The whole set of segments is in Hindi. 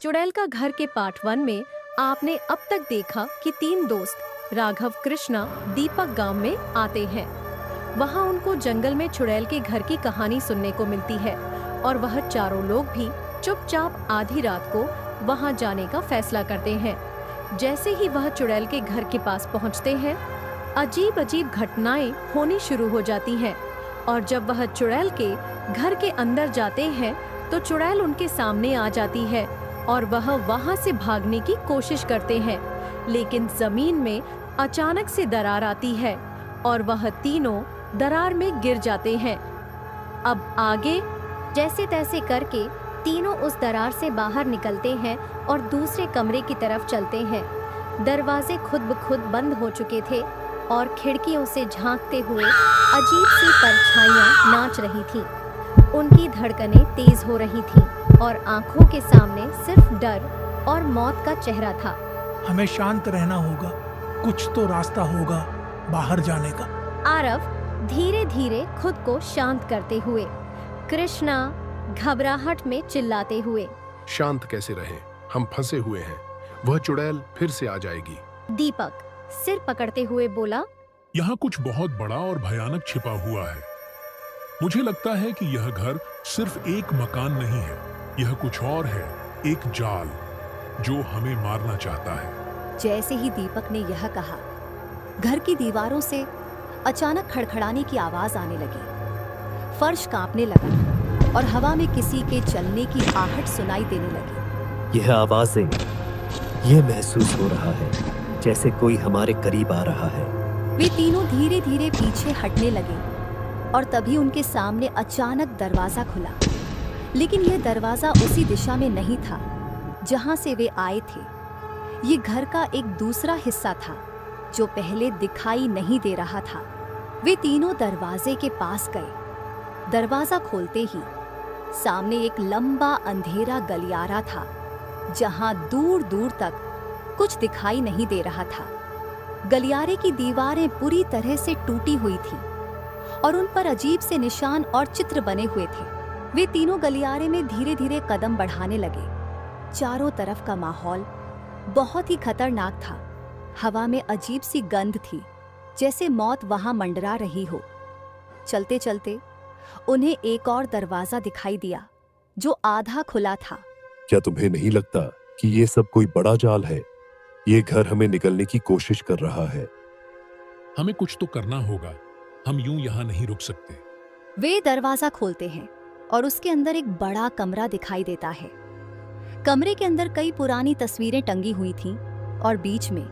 चुड़ैल का घर के पार्ट 1 में आपने अब तक देखा कि 3 दोस्त राघव, कृष्णा, दीपक गांव में आते हैं। वहां उनको जंगल में चुड़ैल के घर की कहानी सुनने को मिलती है और वह चारों लोग भी चुपचाप आधी रात को वहां जाने का फैसला करते हैं। जैसे ही वह चुड़ैल के घर के पास पहुंचते हैं, अजीब अजीब घटनाएं होनी शुरू हो जाती हैं और जब वह चुड़ैल के घर के अंदर जाते हैं तो चुड़ैल उनके सामने आ जाती है और वह वहां से भागने की कोशिश करते हैं, लेकिन जमीन में अचानक से दरार आती है और वह तीनों दरार में गिर जाते हैं। अब आगे जैसे तैसे करके तीनों उस दरार से बाहर निकलते हैं और दूसरे कमरे की तरफ चलते हैं। दरवाजे खुद ब खुद बंद हो चुके थे और खिड़कियों से झांकते हुए अजीब सी परछाइयां नाच रही थीं। उनकी धड़कनें तेज हो रही थीं और आंखों के सामने सिर्फ डर और मौत का चेहरा था। हमें शांत रहना होगा, कुछ तो रास्ता होगा बाहर जाने का। आरव धीरे धीरे खुद को शांत करते हुए, कृष्णा घबराहट में चिल्लाते हुए, शांत कैसे रहें? हम फंसे हुए हैं, वह चुड़ैल फिर से आ जाएगी। दीपक सिर पकड़ते हुए बोला, यहाँ कुछ बहुत बड़ा और भयानक छिपा हुआ है। मुझे लगता है कि यह घर सिर्फ एक मकान नहीं है, यह कुछ और है, एक जाल जो हमें मारना चाहता है। जैसे ही दीपक ने यह कहा, घर की दीवारों से अचानक खड़खड़ाने की आवाज आने लगी। फर्श कांपने लगा और हवा में किसी के चलने की आहट सुनाई देने लगी। यह आवाजें, यह महसूस हो रहा है जैसे कोई हमारे करीब आ रहा है। वे तीनों धीरे धीरे पीछे हटने लगे और तभी उनके सामने अचानक दरवाजा खुला, लेकिन यह दरवाजा उसी दिशा में नहीं था जहां से वे आए थे। ये घर का एक दूसरा हिस्सा था जो पहले दिखाई नहीं दे रहा था। वे तीनों दरवाजे के पास गए। दरवाजा खोलते ही सामने एक लंबा अंधेरा गलियारा था जहां दूर दूर तक कुछ दिखाई नहीं दे रहा था। गलियारे की दीवारें पूरी तरह से टूटी हुई थीं और उन पर अजीब से निशान और चित्र बने हुए थे। वे तीनों गलियारे में धीरे धीरे कदम बढ़ाने लगे। चारों तरफ का माहौल बहुत ही खतरनाक था। हवा में अजीब सी गंध थी, जैसे मौत वहां मंडरा रही हो। चलते चलते उन्हें एक और दरवाजा दिखाई दिया जो आधा खुला था। क्या तुम्हें नहीं लगता कि ये सब कोई बड़ा जाल है? ये घर हमें निकलने की कोशिश कर रहा है। हमें कुछ तो करना होगा, हम यूं यहाँ नहीं रुक सकते। वे दरवाजा खोलते हैं और उसके अंदर एक बड़ा कमरा दिखाई देता है। कमरे के अंदर कई पुरानी तस्वीरें टंगी हुई थीं और बीच में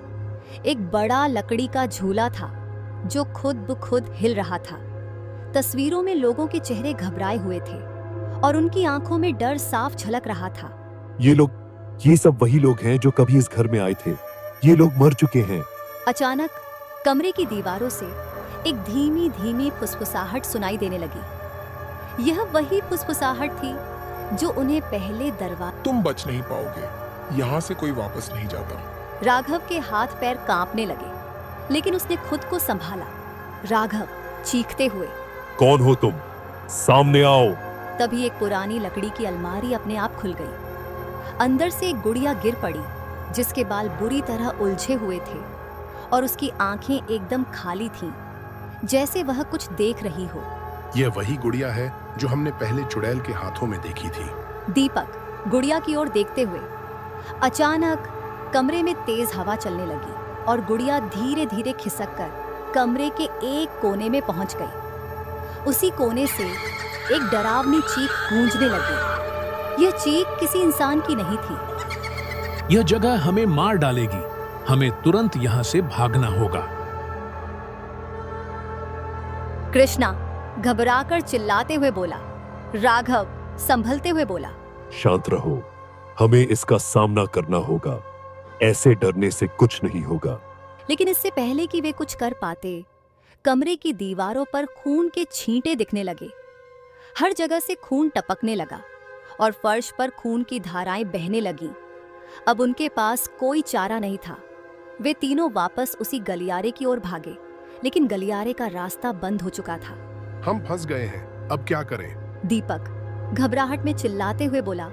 एक बड़ा लकड़ी का झूला था जो खुद ब खुद हिल रहा था। तस्वीरों में लोगों के चेहरे घबराए हुए थे और उनकी आंखों में डर साफ झलक रहा था। ये सब वही लोग हैं जो कभी इस घर में आए थे। ये लोग मर चुके हैं। अचानक कमरे की दीवारों से एक धीमी धीमी फुसफुसाहट सुनाई देने लगी। यह वही फुसफुसाहट थी जो उन्हें पहले दरवाजा। तुम बच नहीं पाओगे, यहाँ से कोई वापस नहीं जाता। राघव के हाथ पैर कांपने लगे, लेकिन उसने खुद को संभाला। राघव चीखते हुए, कौन हो तुम? सामने आओ। तभी एक पुरानी लकड़ी की अलमारी अपने आप खुल गई। अंदर से एक गुड़िया गिर पड़ी जिसके बाल बुरी तरह उलझे हुए थे और उसकी आंखें एकदम खाली थीं, जैसे वह कुछ देख रही हो। यह वही गुड़िया है जो हमने पहले चुड़ैल के हाथों में देखी थी। दीपक गुड़िया की ओर देखते हुए, अचानक कमरे में तेज हवा चलने लगी और गुड़िया धीरे धीरे खिसककर कमरे के एक कोने में पहुंच गई। उसी कोने से एक डरावनी चीख गूंजने लगी। यह चीख किसी इंसान की नहीं थी। यह जगह हमें मार डालेगी, हमें तुरंत यहाँ से भागना होगा। कृष्णा घबराकर चिल्लाते हुए बोला। राघव संभलते हुए बोला, शांत रहो, हमें इसका सामना करना होगा। ऐसे डरने से कुछ नहीं होगा। लेकिन इससे पहले कि वे कुछ कर पाते, कमरे की दीवारों पर खून के छींटे दिखने लगे। हर जगह से खून टपकने लगा और फर्श पर खून की धाराएं बहने लगीं। अब उनके पास कोई चारा नहीं था। वे तीनों वापस उसी गलियारे की ओर भागे, लेकिन गलियारे का रास्ता बंद हो चुका था। हम फंस गए हैं, अब क्या करें? दीपक घबराहट में चिल्लाते हुए बोला।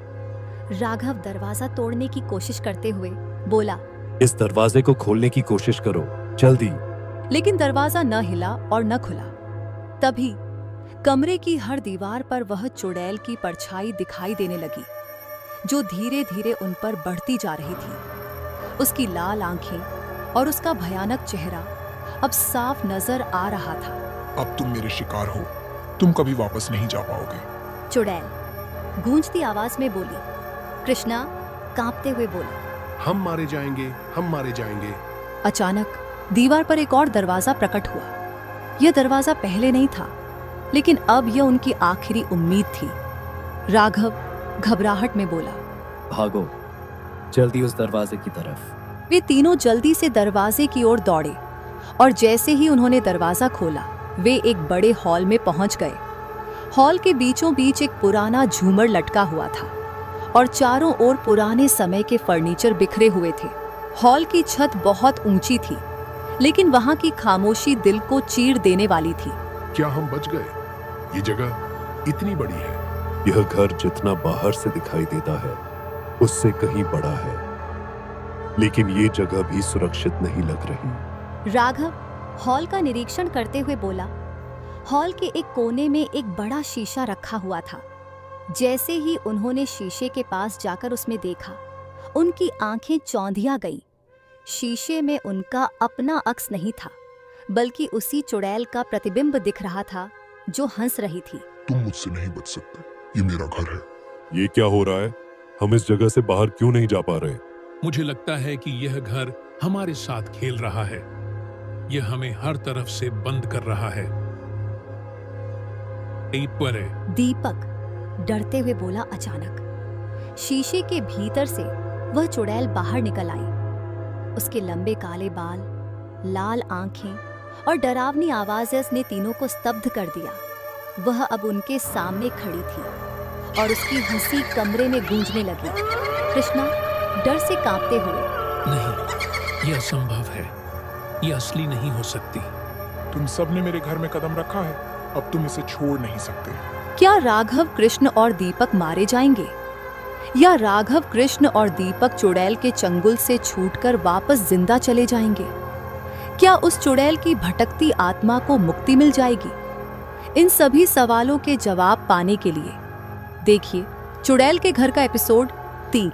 राघव दरवाजा तोड़ने की कोशिश करते हुए बोला, इस दरवाजे को खोलने की कोशिश करो, जल्दी। लेकिन दरवाजा न हिला और न खुला। तभी कमरे की हर दीवार पर वह चुड़ैल की परछाई दिखाई देने लगी, जो धीरे धीरे उन पर बढ़ती जा रही थी। उसकी लाल आंखें और उसका भयानक चेहरा अब साफ नजर आ रहा था। अब तुम मेरे शिकार हो, तुम कभी वापस नहीं जा पाओगे। चुड़ैल गूंजती आवाज में बोली। कृष्णा कांपते हुए बोला, हम मारे जाएंगे, हम मारे जाएंगे। अचानक दीवार पर एक और दरवाजा प्रकट हुआ। यह दरवाजा पहले नहीं था, लेकिन अब यह उनकी आखिरी उम्मीद थी। राघव घबराहट में बोला, भागो, जल्दी उस दरवाजे की तरफ। वे तीनों जल्दी से दरवाजे की ओर दौड़े और जैसे ही उन्होंने दरवाजा खोला, वे एक बड़े हॉल में पहुंच गए। हॉल के बीचों बीच एक पुराना झूमर लटका हुआ था और चारों ओर पुराने समय के फर्नीचर बिखरे हुए थे। हॉल की छत बहुत ऊंची थी, लेकिन वहां की खामोशी दिल को चीर देने वाली थी। क्या हम बच गए? ये जगह इतनी बड़ी है। यह घर जितना बाहर से दिखाई देता है, उससे कहीं बड़ा है, लेकिन ये जगह भी सुरक्षित नहीं लग रही। राघव हॉल का निरीक्षण करते हुए बोला, हॉल के एक कोने में एक बड़ा शीशा रखा हुआ था। जैसे ही उन्होंने शीशे के पास जाकर उसमें देखा, उनकी आंखें चौंधिया गईं। शीशे में उनका अपना अक्स नहीं था, बल्कि उसी चुड़ैल का प्रतिबिंब दिख रहा था जो हंस रही थी। तुम मुझसे नहीं बच सकते, ये मेरा घर है। ये क्या हो रहा है? हम इस जगह से बाहर क्यों नहीं जा पा रहे? मुझे लगता है कि यह घर हमारे साथ खेल रहा है। यह हमें हर तरफ से बंद कर रहा है। दीपक डरते हुए बोला। अचानक शीशे के भीतर से वह चुड़ैल बाहर निकल आई। उसके लंबे काले बाल, लाल आंखें और डरावनी आवाजें ने तीनों को स्तब्ध कर दिया। वह अब उनके सामने खड़ी थी और उसकी हंसी कमरे में गूंजने लगी। कृष्णा डर से कांपते हुए, नहीं, यह असंभव है। यह असली नहीं हो सकती। तुम सबने मेरे घर में कदम रखा है, अब तुम इसे छोड़ नहीं सकते। क्या राघव, कृष्ण और दीपक मारे जाएंगे, या राघव, कृष्ण और दीपक चुड़ैल के चंगुल से छूटकर वापस जिंदा चले जाएंगे? क्या उस चुड़ैल की भटकती आत्मा को मुक्ति मिल जाएगी? इन सभी सवालों के जवाब पाने के लिए देखिए चुड़ैल के घर का एपिसोड 3।